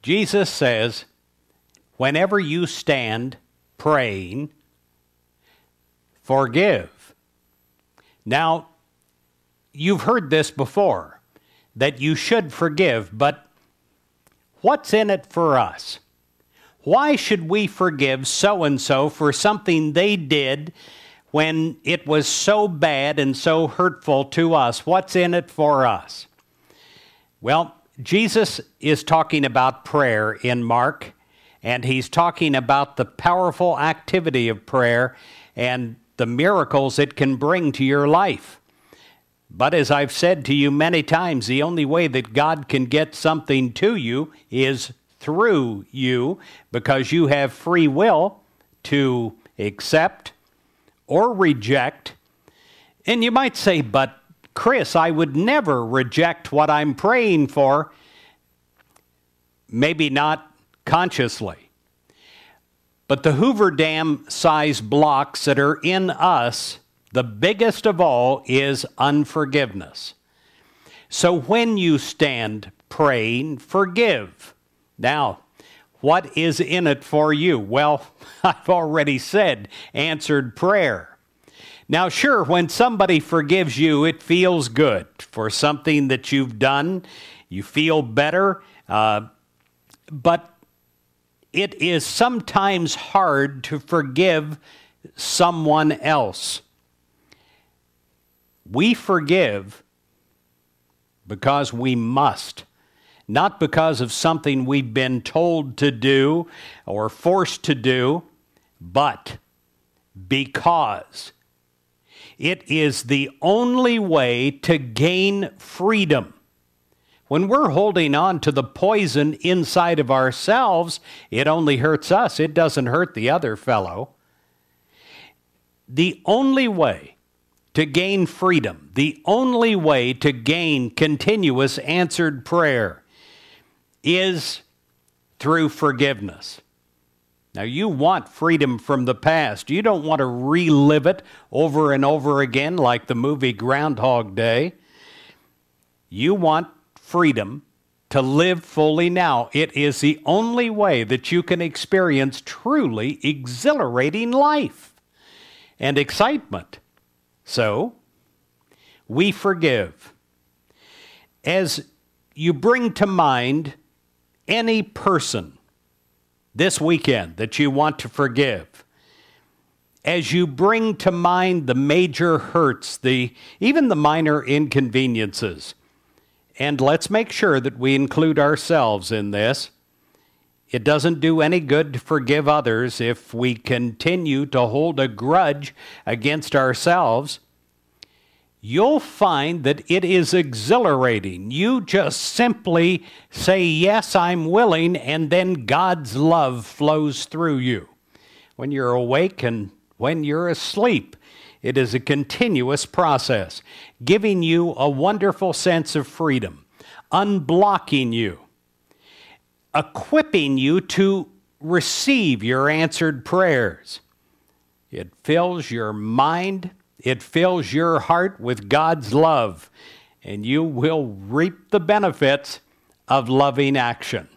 Jesus says, whenever you stand praying, forgive. Now, you've heard this before, that you should forgive, but what's in it for us? Why should we forgive so-and-so for something they did when it was so bad and so hurtful to us? What's in it for us? Well, Jesus is talking about prayer in Mark, and he's talking about the powerful activity of prayer and the miracles it can bring to your life. But as I've said to you many times, the only way that God can get something to you is through you, because you have free will to accept or reject. And you might say, but Chris, I would never reject what I'm praying for. Maybe not consciously. But the Hoover Dam size blocks that are in us, the biggest of all is unforgiveness. So when you stand praying, forgive. Now, what is in it for you? Well, I've already said answered prayer. Now, sure, when somebody forgives you, it feels good for something that you've done. You feel better, but it is sometimes hard to forgive someone else. We forgive because we must, not because of something we've been told to do or forced to do, but because it is the only way to gain freedom. When we're holding on to the poison inside of ourselves, it only hurts us. It doesn't hurt the other fellow. The only way to gain freedom, the only way to gain continuous answered prayer is through forgiveness. Now, you want freedom from the past. You don't want to relive it over and over again like the movie Groundhog Day. You want freedom to live fully now. It is the only way that you can experience truly exhilarating life and excitement. So, we forgive. As you bring to mind any person this weekend that you want to forgive, as you bring to mind the major hurts, even the minor inconveniences, and let's make sure that we include ourselves in this. It doesn't do any good to forgive others if we continue to hold a grudge against ourselves. You'll find that it is exhilarating. You just simply say, yes, I'm willing, and then God's love flows through you. When you're awake and when you're asleep, it is a continuous process, giving you a wonderful sense of freedom, unblocking you, equipping you to receive your answered prayers. It fills your mind, it fills your heart with God's love, and you will reap the benefits of loving action.